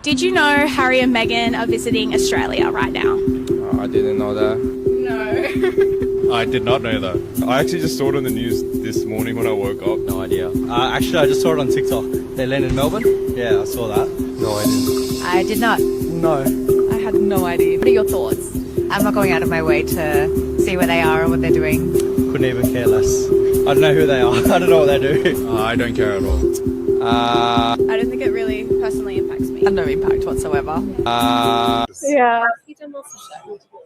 Did you know Harry and Meghan are visiting Australia right now? I didn't know that. No. I did not know that. I actually just saw it on the news this morning when I woke up. No idea. Actually, I just saw it on TikTok. They landed in Melbourne? Yeah, I saw that. No, I didn't. I did not. No. I had no idea. What are your thoughts? I'm not going out of my way to see where they are or what they're doing. Couldn't even care less. I don't know who they are. I don't know what they do. I don't care at all. I don't think it really personally impacts me. Had no impact whatsoever. Yeah.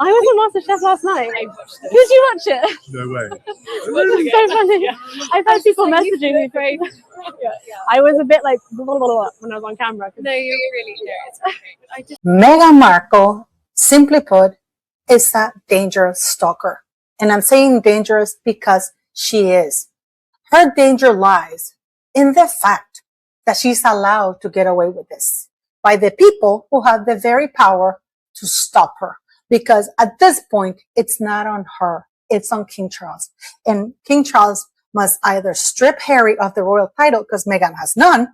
I was on MasterChef last night. I watched it. Did you watch it? No way. It's so funny. I've had people messaging me. Great. I was a bit like blah, blah, blah, when I was on camera. No, you're really good. Meghan Markle, simply put, is a dangerous stalker. And I'm saying dangerous because she is. Her danger lies in the fact that she's allowed to get away with this by the people who have the very power to stop her. Because at this point, it's not on her. It's on King Charles. And King Charles must either strip Harry of the royal title, because Meghan has none,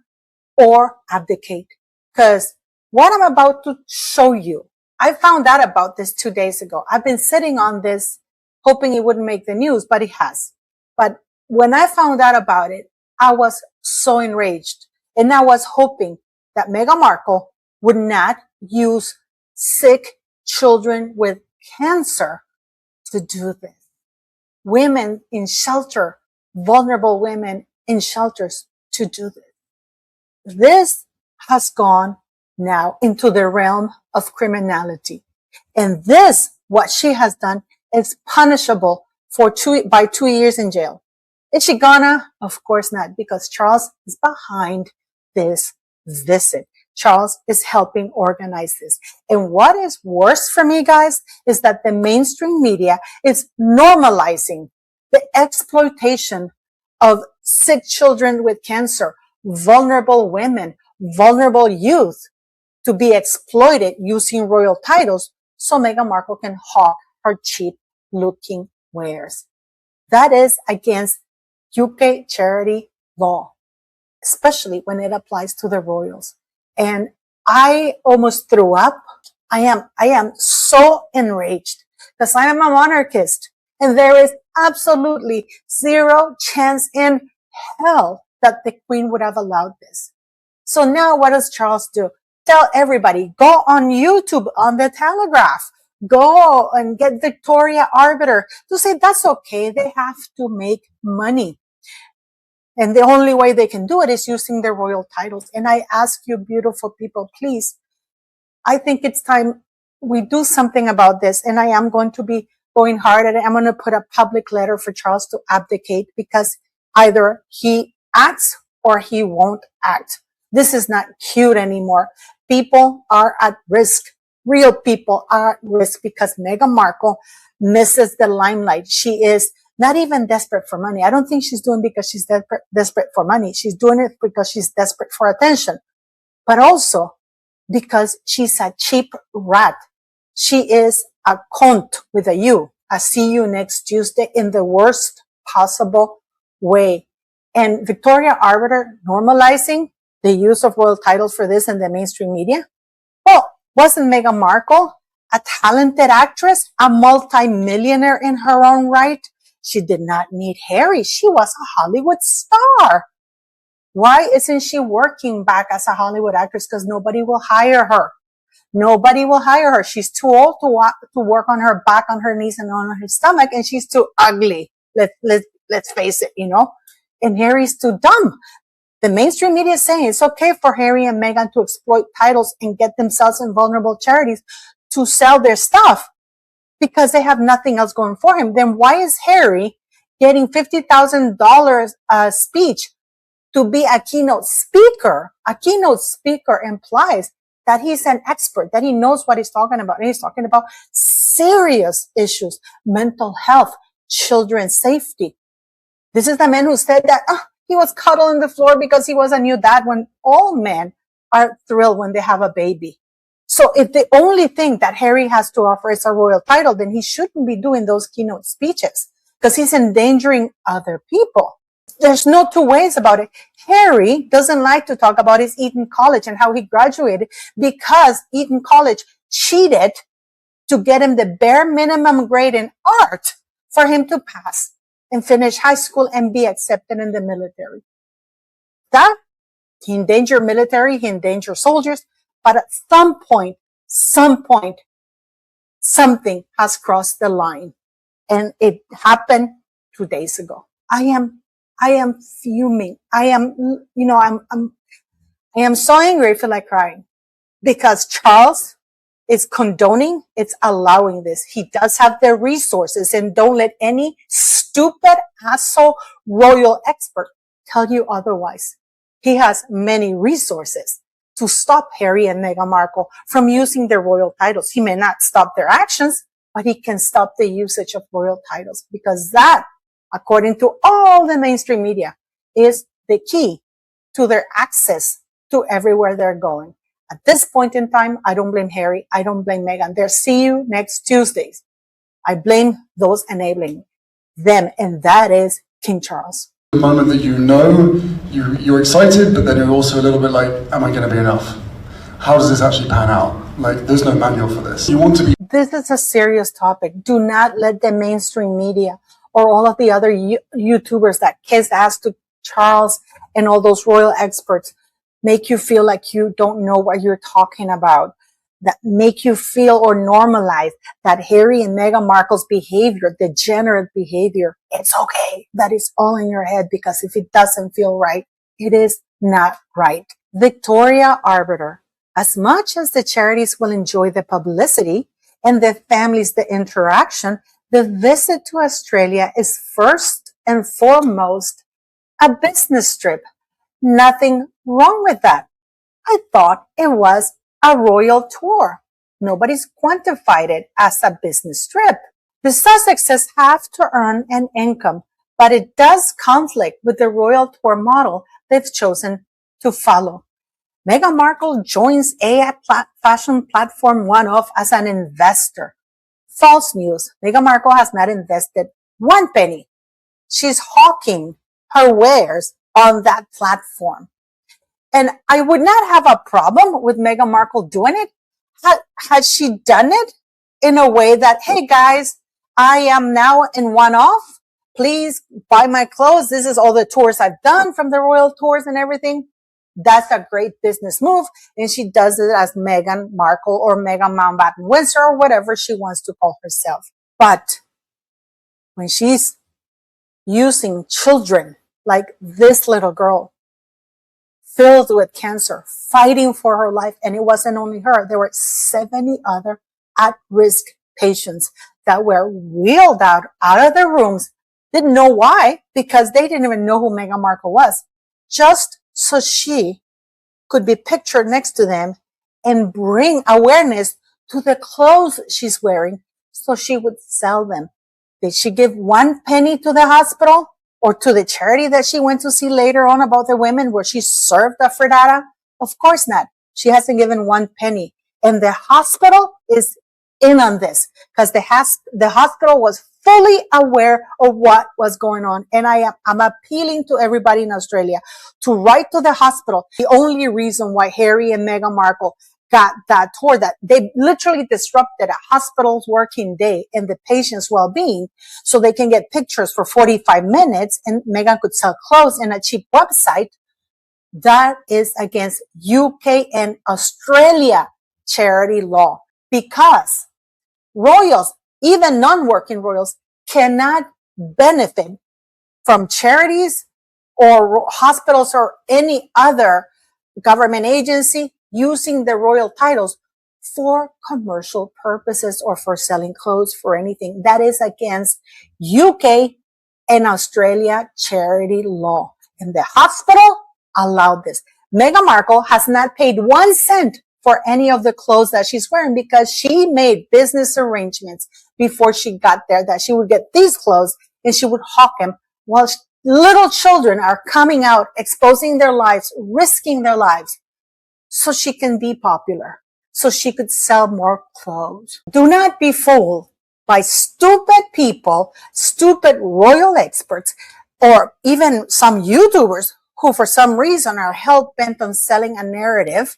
or abdicate. Because what I'm about to show you, I found out about this 2 days ago. I've been sitting on this, hoping it wouldn't make the news, but it has. But when I found out about it, I was so enraged. And I was hoping that Meghan Markle would not use sick children with cancer to do this. Women in shelter, vulnerable women in shelters to do this. This has gone now into the realm of criminality. And this, what she has done, is punishable by 2 years in jail. Is she gonna? Of course not, because Charles is behind this visit. Charles is helping organize this. And what is worse for me, guys, is that the mainstream media is normalizing the exploitation of sick children with cancer, vulnerable women, vulnerable youth to be exploited using royal titles so Meghan Markle can hawk her cheap looking wares. That is against UK charity law, especially when it applies to the royals. And I almost threw up. I am so enraged because I am a monarchist and there is absolutely zero chance in hell that the Queen would have allowed this. So now what does Charles do? Tell everybody, go on YouTube on the Telegraph. Go and get Victoria Arbiter to say that's okay. They have to make money. And the only way they can do it is using their royal titles. And I ask you, beautiful people, please, I think it's time we do something about this. And I am going to be going hard at it. I'm going to put a public letter for Charles to abdicate because either he acts or he won't act. This is not cute anymore. People are at risk. Real people are at risk because Meghan Markle misses the limelight. She is not even desperate for money. I don't think she's doing it because she's desperate for money. She's doing it because she's desperate for attention, but also because she's a cheap rat. She is a cunt with a U. I see you next Tuesday in the worst possible way. And Victoria Arbiter normalizing the use of royal titles for this in the mainstream media. Well, wasn't Meghan Markle a talented actress, a multi-millionaire in her own right? She did not need Harry. She was a Hollywood star. Why isn't she working back as a Hollywood actress? Because nobody will hire her. Nobody will hire her. She's too old to work on her back, on her knees, and on her stomach, and she's too ugly. Let's face it, you know. And Harry's too dumb. The mainstream media is saying it's okay for Harry and Meghan to exploit titles and get themselves in vulnerable charities to sell their stuff because they have nothing else going for him. Then why is Harry getting $50,000 a speech to be a keynote speaker? A keynote speaker implies that he's an expert, that he knows what he's talking about. And he's talking about serious issues, mental health, children's safety. This is the man who said that he was cuddled on the floor because he was a new dad, when all men are thrilled when they have a baby. So if the only thing that Harry has to offer is a royal title, then he shouldn't be doing those keynote speeches because he's endangering other people. There's no two ways about it. Harry doesn't like to talk about his Eton College and how he graduated because Eton College cheated to get him the bare minimum grade in art for him to pass and finish high school and be accepted in the military. That, he endangered military, he endangered soldiers, but at some point, something has crossed the line. And it happened 2 days ago. I am fuming. I am so angry, I feel like crying because Charles is condoning, it's allowing this. He does have the resources, and don't let any stupid asshole royal expert tell you otherwise. He has many resources to stop Harry and Meghan Markle from using their royal titles. He may not stop their actions, but he can stop the usage of royal titles, because that, according to all the mainstream media, is the key to their access to everywhere they're going. At this point in time, I don't blame Harry. I don't blame Meghan. They'll see you next Tuesday. I blame those enabling them, and that is King Charles. The moment that you know, you're excited, but then you're also a little bit like, am I going to be enough? How does this actually pan out? Like, there's no manual for this. You want to be... This is a serious topic. Do not let the mainstream media or all of the other YouTubers that kiss ass to Charles and all those royal experts make you feel like you don't know what you're talking about, that make you feel or normalize that Harry and Meghan Markle's behavior, degenerate behavior, it's okay. That is all in your head, because if it doesn't feel right, it is not right. Victoria Arbiter, as much as the charities will enjoy the publicity and the families the interaction, the visit to Australia is first and foremost a business trip. Nothing wrong with that. I thought it was a royal tour. Nobody's quantified it as a business trip. The Sussexes have to earn an income, but it does conflict with the royal tour model they've chosen to follow. Meghan Markle joins a fashion platform one-off as an investor. False news. Meghan Markle has not invested one penny. She's hawking her wares on that platform. And I would not have a problem with Meghan Markle doing it had she done it in a way that, hey guys, I am now in one-off. Please buy my clothes. This is all the tours I've done from the royal tours and everything. That's a great business move. And she does it as Meghan Markle or Meghan Mountbatten Windsor or whatever she wants to call herself. But when she's using children like this little girl, filled with cancer, fighting for her life, and it wasn't only her, there were 70 other at-risk patients that were wheeled out of their rooms, didn't know why, because they didn't even know who Meghan Markle was, just so she could be pictured next to them and bring awareness to the clothes she's wearing so she would sell them. Did she give one penny to the hospital or to the charity that she went to see later on about the women where she served a frittata? Of course not. She hasn't given one penny. And the hospital is in on this because the hospital was fully aware of what was going on. And I'm appealing to everybody in Australia to write to the hospital. The only reason why Harry and Meghan Markle got that tour, that they literally disrupted a hospital's working day and the patient's well-being so they can get pictures for 45 minutes and Meghan could sell clothes in a cheap website. That is against UK and Australia charity law, because royals, even non-working royals, cannot benefit from charities or hospitals or any other government agency using the royal titles for commercial purposes or for selling clothes for anything. That is against UK and Australia charity law. And the hospital allowed this. Meghan Markle has not paid 1 cent for any of the clothes that she's wearing because she made business arrangements before she got there that she would get these clothes and she would hawk them while little children are coming out, exposing their lives, risking their lives so she can be popular, so she could sell more clothes. Do not be fooled by stupid people, stupid royal experts or even some YouTubers who for some reason are hell-bent on selling a narrative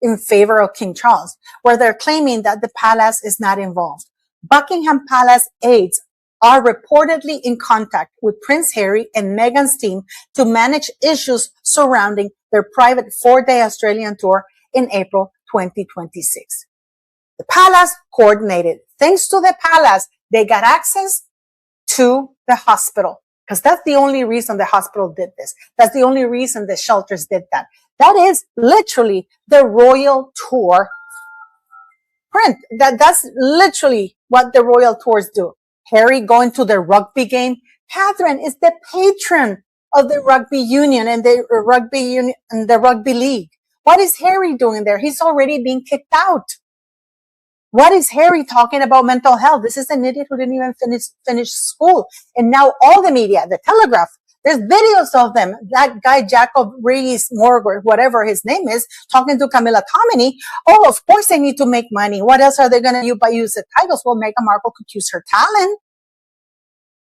in favor of King Charles, where they're claiming that the palace is not involved. Buckingham Palace aides are reportedly in contact with Prince Harry and Meghan's team to manage issues surrounding their private 4-day Australian tour in April 2026. The palace coordinated. Thanks to the palace, they got access to the hospital, because that's the only reason the hospital did this. That's the only reason the shelters did that. That is literally the royal tour print. That's literally what the royal tours do. Harry going to the rugby game. Catherine is the patron of the rugby union and the rugby league. What is Harry doing there? He's already being kicked out. What is Harry talking about mental health? This is an idiot who didn't even finish school. And now all the media, the Telegraph, there's videos of them. That guy, Jacob Rees-Mogg, whatever his name is, talking to Camilla Tominey. Oh, of course they need to make money. What else are they going to use the titles? Well, Meghan Markle could use her talent.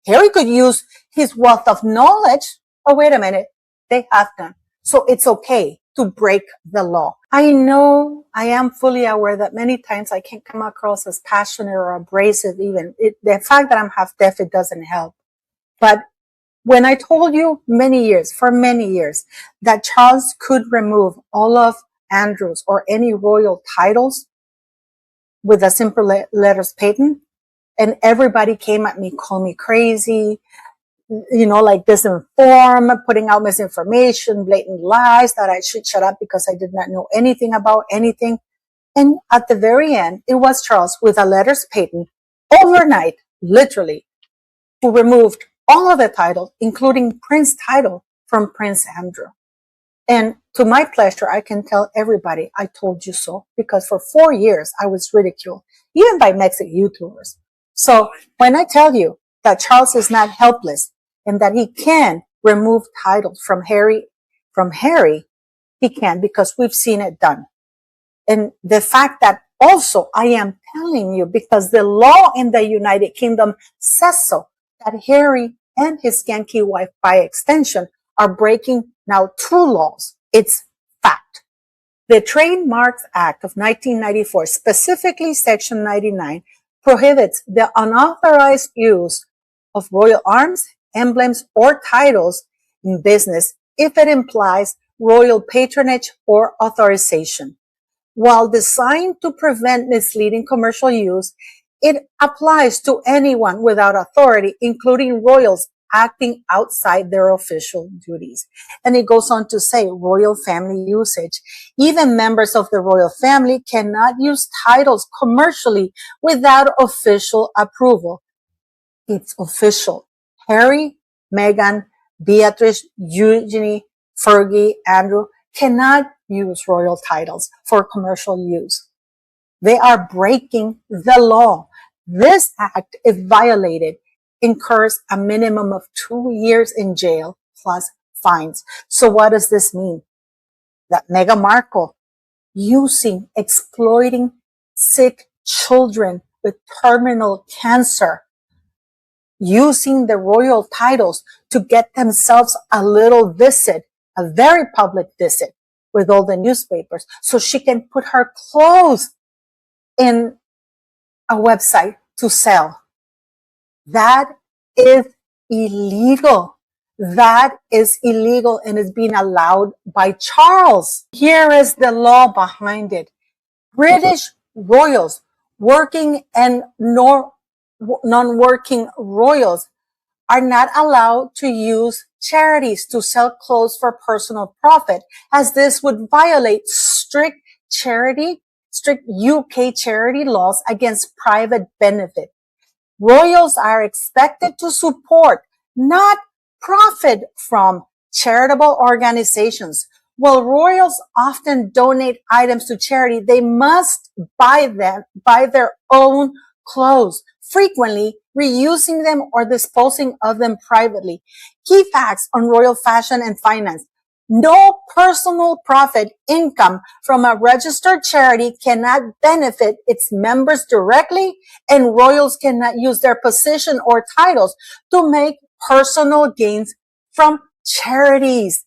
Harry could use his wealth of knowledge. Oh, wait a minute. They have done. So it's okay to break the law. I know, I am fully aware that many times I can come across as passionate or abrasive even. The fact that I'm half deaf, it doesn't help. But when I told you for many years, that Charles could remove all of Andrew's or any royal titles with a simple letters patent, and everybody came at me, called me crazy, like disinform, putting out misinformation, blatant lies, that I should shut up because I did not know anything about anything. And at the very end, it was Charles with a letters patent overnight, literally, who removed all of the titles, including Prince title, from Prince Andrew. And to my pleasure, I can tell everybody I told you so, because for 4 years I was ridiculed, even by Mexican YouTubers. So when I tell you that Charles is not helpless and that he can remove titles from Harry, he can, because we've seen it done. And the fact that also I am telling you, because the law in the United Kingdom says so, that Harry and his Yankee wife, by extension, are breaking now 2 laws. It's fact. The Trademarks Act of 1994, specifically Section 99, prohibits the unauthorized use of royal arms, emblems, or titles in business if it implies royal patronage or authorization. While designed to prevent misleading commercial use, it applies to anyone without authority, including royals acting outside their official duties. And it goes on to say royal family usage. Even members of the royal family cannot use titles commercially without official approval. It's official. Harry, Meghan, Beatrice, Eugenie, Fergie, Andrew cannot use royal titles for commercial use. They are breaking the law. This act, if violated, incurs a minimum of 2 years in jail plus fines. So what does this mean? That Meghan Markle exploiting sick children with terminal cancer, using the royal titles to get themselves a little visit, a very public visit with all the newspapers, so she can put her clothes in a website to sell. That is illegal. That is illegal and is being allowed by Charles. Here is the law behind it. British royals, working and non-working royals, are not allowed to use charities to sell clothes for personal profit, as this would violate strict UK charity laws against private benefit. Royals are expected to support, not profit from, charitable organizations. While royals often donate items to charity, they must buy their own clothes, frequently reusing them or disposing of them privately. Key facts on royal fashion and finance. No personal profit income from a registered charity cannot benefit its members directly, and royals cannot use their position or titles to make personal gains from charities.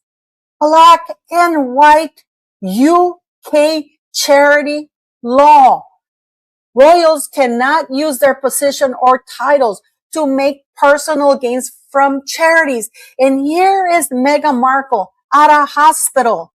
Black and white UK charity law. Royals cannot use their position or titles to make personal gains from charities. And here is Meghan Markle at a hospital,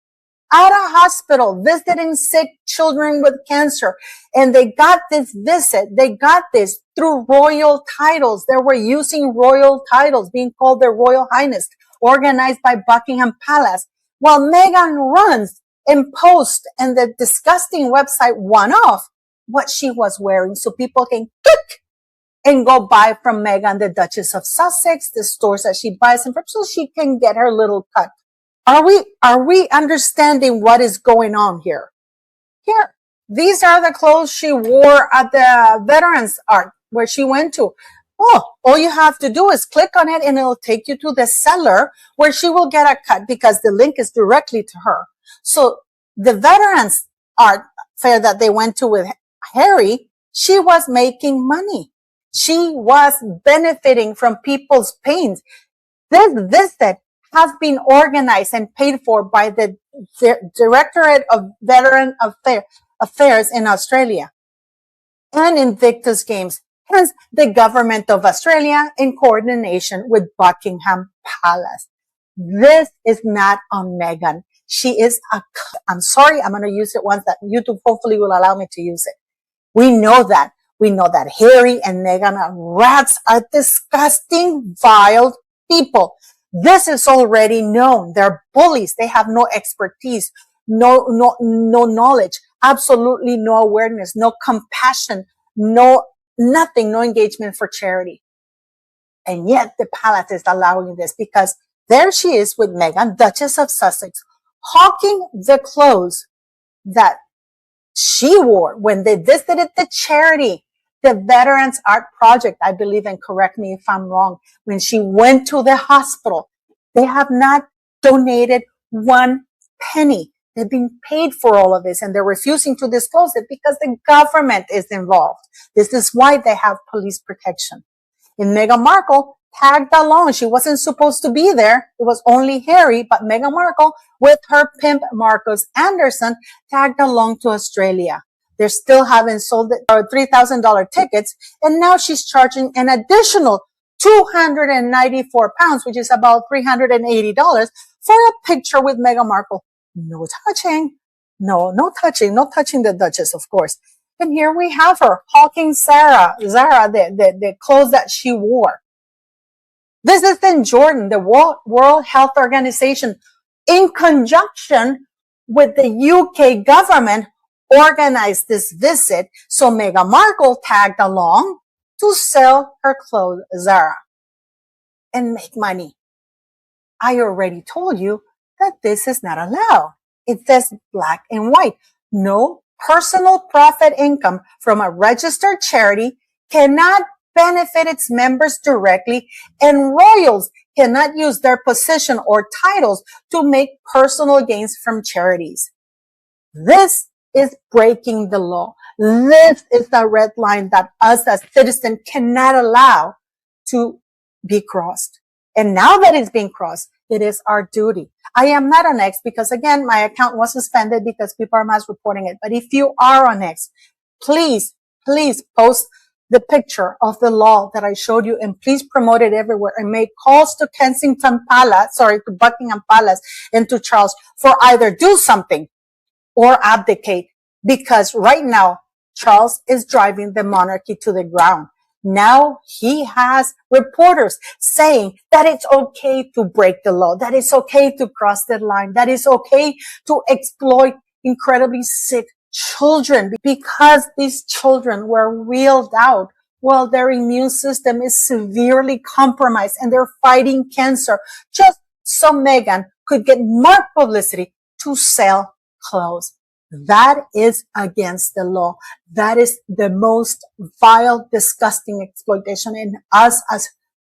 visiting sick children with cancer. And they got this visit, they got this through royal titles. They were using royal titles, being called their Royal Highness, organized by Buckingham Palace. While Meghan runs and posts, and the disgusting website one off what she was wearing so people can click and go buy from Meghan, the Duchess of Sussex, the stores that she buys them from, so she can get her little cut. Are we understanding what is going on here? Here, these are the clothes she wore at the Veterans Art where she went to. Oh, all you have to do is click on it and it'll take you to the seller where she will get a cut because the link is directly to her. So the Veterans Art Fair that they went to with Harry, she was making money. She was benefiting from people's pains. This visit has been organized and paid for by the Directorate of Veteran Affairs in Australia and Invictus Games. Hence, the government of Australia in coordination with Buckingham Palace. This is not on Meghan. She is I'm sorry, I'm going to use it once that YouTube hopefully will allow me to use it. We know that. We know that Harry and Meghan are rats, are disgusting, vile people. This is already known. They're bullies. They have no expertise, no knowledge, absolutely no awareness, no compassion, nothing, no engagement for charity. And yet the palace is allowing this because there she is with Meghan, Duchess of Sussex, hawking the clothes that she wore when they visited the charity, the Veterans Art Project, I believe, and correct me if I'm wrong, when she went to the hospital. They have not donated one penny. They've been paid for all of this and they're refusing to disclose it because the government is involved. This is why they have police protection. And Meghan Markle tagged along. She wasn't supposed to be there. It was only Harry, but Meghan Markle with her pimp Marcus Anderson tagged along to Australia. They still haven't sold $3,000 tickets. And now she's charging an additional £294, which is about $380 for a picture with Meghan Markle. No touching. No touching the Duchess, of course. And here we have her hawking Zara, the clothes that she wore. This is in Jordan, the World Health Organization, in conjunction with the UK government, organized this visit. So Meghan Markle tagged along to sell her clothes, Zara, and make money. I already told you that this is not allowed. It says black and white. No personal profit income from a registered charity cannot benefit its members directly, and royals cannot use their position or titles to make personal gains from charities. This is breaking the law. This is the red line that us as citizens cannot allow to be crossed. And now that it's being crossed, it is our duty. I am not on X because, again, my account was suspended because people are mass reporting it. But if you are on X, please post the picture of the law that I showed you and please promote it everywhere and make calls to to Buckingham Palace and to Charles for either do something or abdicate, because right now Charles is driving the monarchy to the ground. Now he has reporters saying that it's okay to break the law, that it's okay to cross the line, that it's okay to exploit incredibly sick children because these children were wheeled out while their immune system is severely compromised and they're fighting cancer just so Meghan could get more publicity to sell clothes. That is against the law. That is the most vile, disgusting exploitation, and us as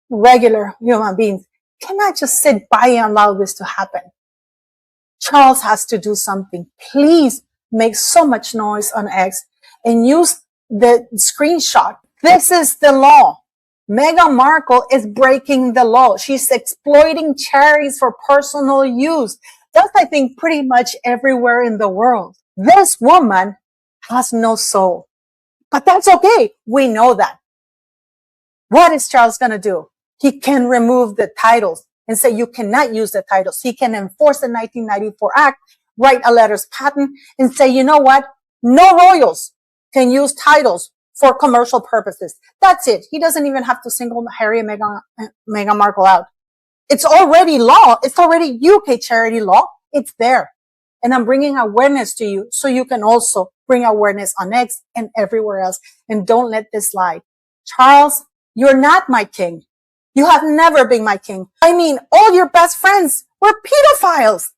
regular human beings cannot just sit by and allow this to happen. Charles has to do something. Please make so much noise on X and use the screenshot. This is the law. Meghan Markle is breaking the law. She's exploiting charities for personal use. That's, I think, pretty much everywhere in the world. This woman has no soul. But that's okay. We know that. What is Charles going to do? He can remove the titles and say you cannot use the titles. He can enforce the 1994 Act, write a letters patent, and say, you know what? No royals can use titles for commercial purposes. That's it. He doesn't even have to single Harry and Meghan Markle out. It's already law. It's already UK charity law. It's there. And I'm bringing awareness to you so you can also bring awareness on X and everywhere else. And don't let this slide. Charles, you're not my king. You have never been my king. I mean, all your best friends were pedophiles.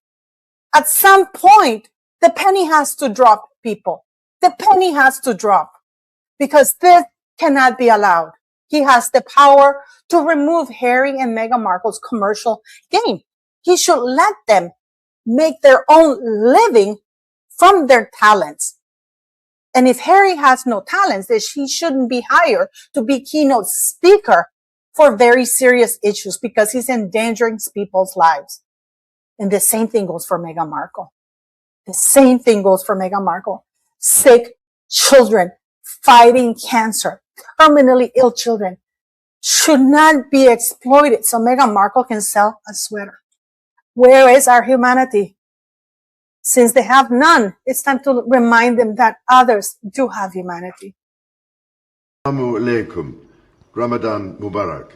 At some point, the penny has to drop, people. The penny has to drop because this cannot be allowed. He has the power to remove Harry and Meghan Markle's commercial gain. He should let them make their own living from their talents. And if Harry has no talents, then he shouldn't be hired to be keynote speaker for very serious issues because he's endangering people's lives. And the same thing goes for Meghan Markle. The same thing goes for Meghan Markle. Sick children fighting cancer, terminally ill children should not be exploited so Meghan Markle can sell a sweater. Where is our humanity? Since they have none, it's time to remind them that others do have humanity. Assalamu alaikum. Ramadan Mubarak.